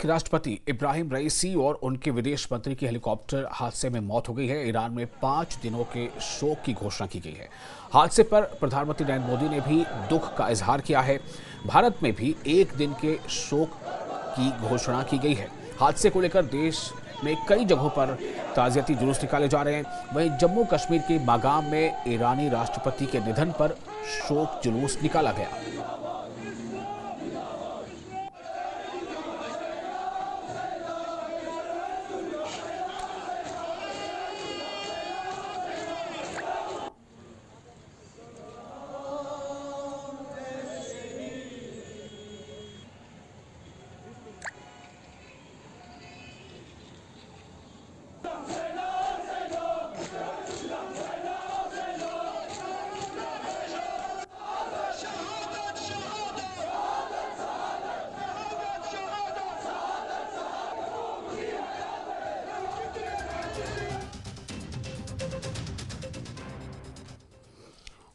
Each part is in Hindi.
राष्ट्रपति इब्राहिम रईसी और उनके विदेश मंत्री की हेलीकॉप्टर हादसे में मौत हो गई है। ईरान में 5 दिनों के शोक की घोषणा की गई है। हादसे पर प्रधानमंत्री नरेंद्र मोदी ने भी दुख का इजहार किया है। भारत में भी 1 दिन के शोक की घोषणा की गई है। हादसे को लेकर देश में कई जगहों पर ताज़ियती जुलूस निकाले जा रहे हैं। वहीं जम्मू कश्मीर के मागाम में ईरानी राष्ट्रपति के निधन पर शोक जुलूस निकाला गया।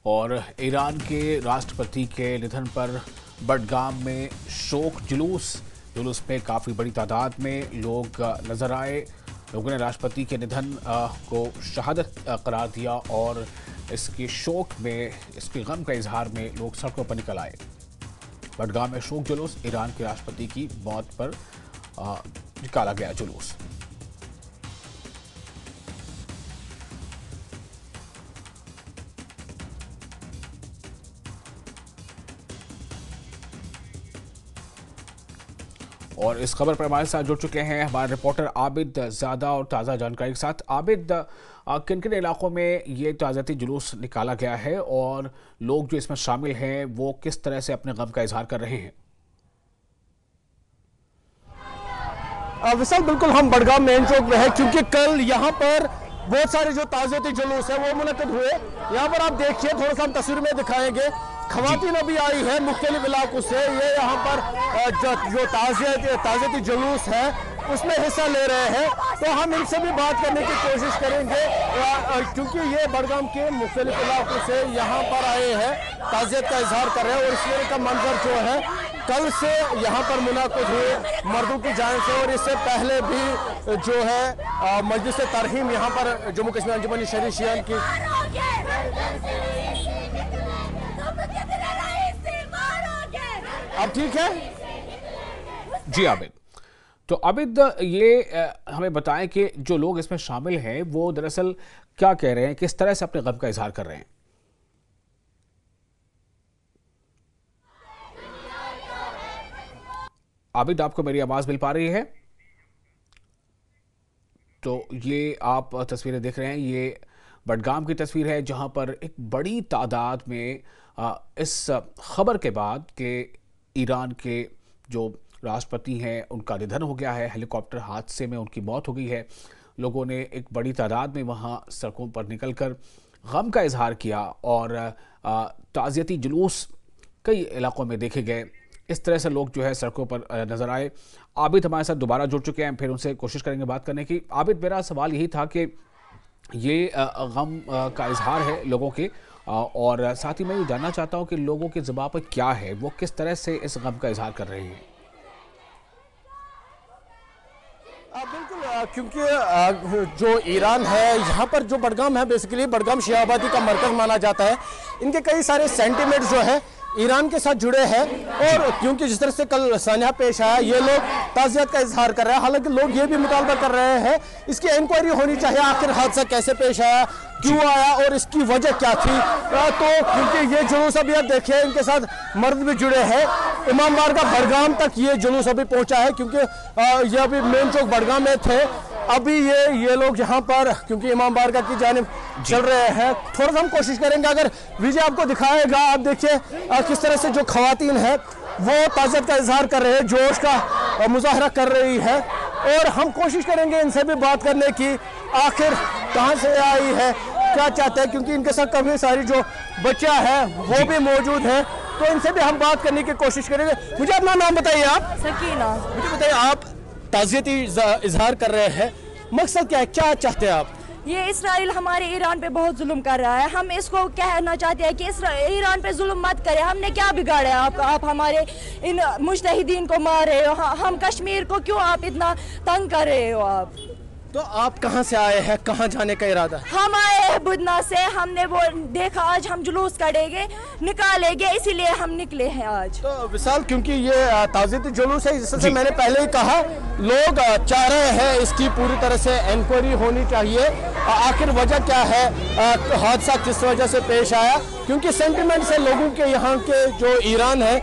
और ईरान के राष्ट्रपति के निधन पर बडगाम में शोक जुलूस में काफ़ी बड़ी तादाद में लोग नजर आए। लोगों ने राष्ट्रपति के निधन को शहादत करार दिया और इसके शोक में, इसके गम का इजहार में लोग सड़कों पर निकल आए। बडगाम में शोक जुलूस, ईरान के राष्ट्रपति की मौत पर निकाला गया जुलूस। और इस खबर पर हमारे साथ जुड़ चुके हैं हमारे रिपोर्टर आबिद ज़्यादा और ताज़ा जानकारी के साथ। आबिद, किन किन इलाकों में ये ताज़ियती जुलूस निकाला गया है और लोग जो इसमें शामिल हैं वो किस तरह से अपने गम का इजहार कर रहे हैं? विशाल, बिल्कुल हम बडगाम मेन चौक में है क्योंकि कल यहाँ पर बहुत सारे जो ताज़ियती जुलूस है वो मुनक्किद हुए। यहाँ पर आप देखिए, थोड़ा सा हम तस्वीर में दिखाएंगे। खवातीन अभी आई है मुख्तलिफ इलाकों से, ये यहाँ पर जो ताज़ियती जुलूस है उसमें हिस्सा ले रहे हैं। तो हम इनसे भी बात करने की कोशिश करेंगे क्योंकि ये बडगाम के मुख्तलिफ इलाकों से यहाँ पर आए हैं, ताज़ियत का इजहार कर रहे हैं। और इसलिए का मंजर जो है कल से यहाँ पर मुनाकिद हुए मर्दों की जान से, और इससे पहले भी जो है मजलिस तरहीम यहाँ पर जम्मू कश्मीर अंजुमन शरीशियन की। अब ठीक है जी आबिद। तो आबिद, ये हमें बताएं कि जो लोग इसमें शामिल हैं वो दरअसल क्या कह रहे हैं, किस तरह से अपने गम का इजहार कर रहे हैं? आबिद, आपको मेरी आवाज मिल पा रही है? तो ये आप तस्वीरें देख रहे हैं, ये बडगाम की तस्वीर है जहां पर एक बड़ी तादाद में इस खबर के बाद कि ईरान के जो राष्ट्रपति हैं उनका निधन हो गया है, हेलीकॉप्टर हादसे में उनकी मौत हो गई है, लोगों ने एक बड़ी तादाद में वहां सड़कों पर निकलकर गम का इजहार किया और ताज़ियती जुलूस कई इलाकों में देखे गए। इस तरह से लोग जो है सड़कों पर नजर आए। आबिद हमारे साथ दोबारा जुड़ चुके हैं, फिर उनसे कोशिश करेंगे बात करने की। आबिद, मेरा सवाल यही था कि ये गम का इजहार है लोगों के, और साथ ही मैं ये जानना चाहता हूँ कि लोगों के ज़बान पर क्या है, वो किस तरह से इस गम का इजहार कर रहे हैं? बिल्कुल, क्योंकि जो ईरान है, यहाँ पर जो बडगाम है, बेसिकली बडगाम शिया आबादी का मरकज़ माना जाता है। इनके कई सारे सेंटीमेंट जो है ईरान के साथ जुड़े हैं, और क्योंकि जिस तरह से कल सान्या पेश आया, ये लोग ताज़ियत का इजहार कर रहे हैं। हालांकि लोग ये भी मुतालबा कर रहे हैं इसकी इंक्वायरी होनी चाहिए, आखिर हादसा कैसे पेश आया, क्यों आया और इसकी वजह क्या थी। तो क्योंकि ये जुलूस अभी आप देखिए, इनके साथ मर्द भी जुड़े हैं। इमामबार का बडगाम तक ये जुलूस अभी पहुंचा है क्योंकि ये अभी मेन चौक बडगाम में थे। अभी ये लोग यहाँ पर क्योंकि इमाम बारगाह की जानिब चल रहे हैं। थोड़ा सा हम कोशिश करेंगे, अगर विजय आपको दिखाएगा, आप देखिए किस तरह से जो खवातीन है वो ताज़त का इजहार कर रहे हैं, जोश का मुजाहरा कर रही है। और हम कोशिश करेंगे इनसे भी बात करने की, आखिर कहाँ से आई है, क्या चाहते हैं, क्योंकि इनके साथ काफ़ी सारी जो बच्चा है वो भी मौजूद है। तो इनसे भी हम बात करने की कोशिश करेंगे। मुझे अपना नाम बताइए। आप? सकीना। मुझे बताइए, आप ताज़ियती इजहार कर रहे हैं, मकसद क्या है, क्या चाहते हैं आप? ये इसराइल हमारे ईरान पे बहुत जुल्म कर रहा है। हम इसको कहना चाहते हैं कि ईरान पे जुल्म मत करें। हमने क्या बिगाड़ा है? आप हमारे इन मुजतहिदीन को मार रहे हो। हम कश्मीर को क्यों आप इतना तंग कर रहे हो? आप तो आप कहाँ से आए हैं, कहाँ जाने का इरादा है? हम आए हैं बुदना से। हमने वो देखा आज हम जुलूस करेंगे, निकालेंगे, इसीलिए हम निकले हैं आज। तो विशाल, क्योंकि ये ताज़ियती जुलूस है, जिससे मैंने पहले ही कहा, लोग चाह रहे हैं इसकी पूरी तरह से इंक्वायरी होनी चाहिए। आखिर वजह क्या है, हादसा किस वजह से पेश आया? क्योंकि सेंटिमेंट्स है लोगों के, यहाँ के जो ईरान है,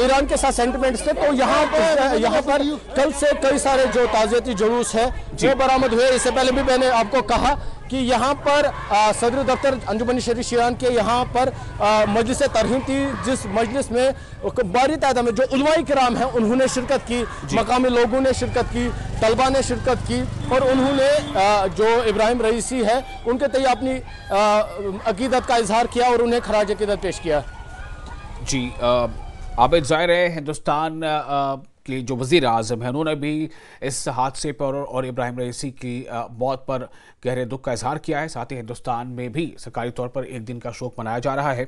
ईरान के साथ सेंटिमेंट्स थे। तो यहाँ पर कल से कई सारे जो ताज़ियती जुलूस है वो बरामद हुए। इससे पहले भी मैंने आपको कहा कि यहाँ पर सदर दफ्तर अंजुमन शरीफ ईरान के यहाँ पर मजलिस तरहीम थी, जिस मजलिस में बड़ी तादाद में जो उलमाए किराम हैं उन्होंने शिरकत की, मकामी लोगों ने शिरकत की, तलबा ने शिरकत की, और उन्होंने जो इब्राहिम रईसी है उनके तय अपनी अकीदत का इजहार किया और उन्हें खराज अकीदत पेश किया। जी, आबिद ज़ाहिर है हिंदुस्तान के जो वज़ीर आज़म हैं उन्होंने भी इस हादसे पर और इब्राहिम रईसी की मौत पर गहरे दुख का इजहार किया है। साथ ही हिंदुस्तान में भी सरकारी तौर पर एक दिन का शोक मनाया जा रहा है।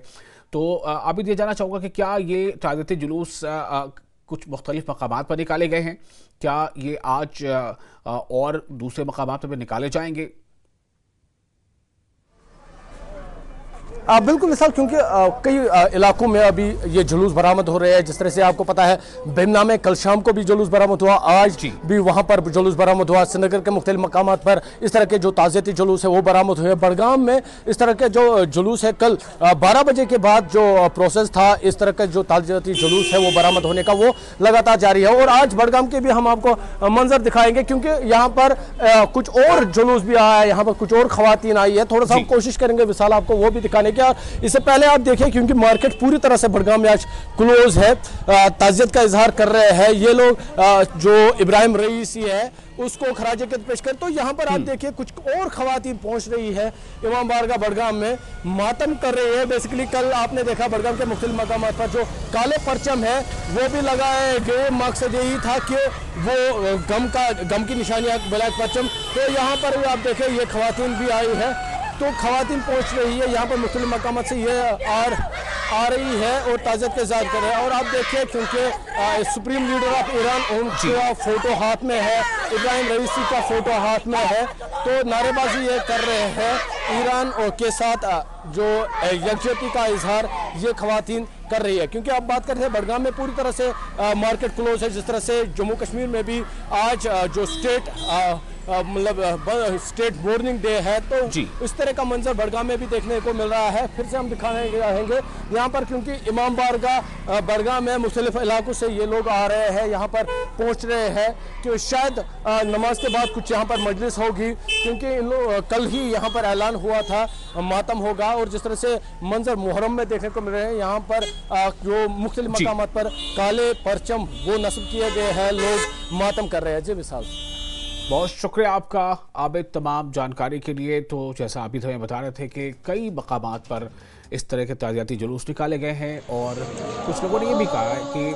तो आबिद, ये जानना चाहूँगा कि क्या ये ताज़ियती जुलूस कुछ मुख्तलिफ मकामात पर निकाले गए हैं? क्या ये आज और दूसरे मकामात पर भी निकाले जाएंगे? बिल्कुल मिसाल, क्योंकि कई इलाकों में अभी ये जुलूस बरामद हो रहे हैं। जिस तरह से आपको पता है बेमना में कल शाम को भी जुलूस बरामद हुआ, आज भी वहाँ पर जुलूस बरामद हुआ। श्रीनगर के मुख्तलिफ मकामात पर इस तरह के जो ताज़ियती जुलूस है वो बरामद हुए। बड़गाम में इस तरह के जो जुलूस है, कल 12 बजे के बाद जो प्रोसेस था इस तरह का जो ताज़ियती जुलूस है वो बरामद होने का, वो लगातार जारी है। और आज बड़गाम के भी हम आपको मंजर दिखाएंगे, क्योंकि यहाँ पर कुछ और जुलूस भी आया है, यहाँ पर कुछ और खवातीन आई है। थोड़ा सा हम कोशिश करेंगे विशाल आपको वो भी दिखाने। इससे पहले आप देखिए, क्योंकि मार्केट पूरी तरह से बड़गाम में आज क्लोज है, ताज़ियत का इजहार कर रहे हैं ये लोग। जो इब्राहिम रईसी है उसको खराज अकीदत पेश कर। तो यहाँ पर आप देखिए कुछ और खवातीन पहुंच रही है इमाम बारगाह बड़गाम में, मातम कर रही है। बेसिकली कल आपने देखा बड़गाम के मुख्तलिफ मकामात पर जो काले परचम है वो भी लगाए गए। मकसद यही था कि वो गम की निशानियाँ, ब्लैक परचम। तो यहाँ पर आप देखें ये खवातीन भी आई है, तो खवातीन पहुंच रही है यहाँ पर मुख्तलिफ मकामात से ये आ रही है और ताज़ियत का इज़हार कर रहे हैं। और आप देखिए, क्योंकि सुप्रीम लीडर ऑफ ईरान उनका फोटो हाथ में है, इब्राहिम रईसी का फोटो हाथ में है, तो नारेबाजी ये कर रहे हैं ईरान और के साथ जो यकजहती का इजहार ये खवातीन कर रही है। क्योंकि आप बात करते हैं बड़गाम में पूरी तरह से मार्केट क्लोज है। जिस तरह से जम्मू कश्मीर में भी आज जो स्टेट स्टेट मॉर्निंग डे है, तो इस तरह का मंजर बड़गाम में भी देखने को मिल रहा है। फिर से हम दिखाने जाएंगे यहाँ पर, क्योंकि इमाम बारगाह बड़गाम में मुख्तलिफ इलाकों से ये लोग आ रहे हैं, यहाँ पर पहुँच रहे हैं कि शायद नमाज के बाद कुछ यहाँ पर मजलिस होगी, क्योंकि इन लोग कल ही यहाँ पर ऐलान हुआ था मातम होगा। और जिस तरह से मंजर मुहर्रम में देखने को मिल रहे हैं, यहाँ पर जो मुख्तलिफ मकामात पर काले परचम वो नस्ब किए गए हैं, लोग मातम कर रहे हैं। जी विशाल, बहुत शुक्रिया आपका आबिद तमाम जानकारी के लिए। तो जैसा आबिद हमें बता रहे थे कि कई मकामात पर इस तरह के ताज़ियती जुलूस निकाले गए हैं, और कुछ लोगों ने ये भी कहा है कि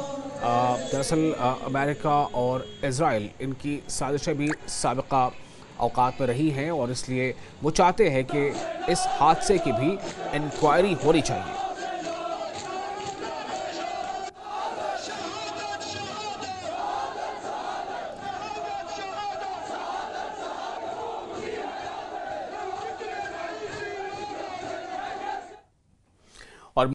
दरअसल अमेरिका और इजराइल इनकी साजिशें भी साबिका औकात में रही हैं, और इसलिए वो चाहते हैं कि इस हादसे की भी इंक्वायरी होनी चाहिए।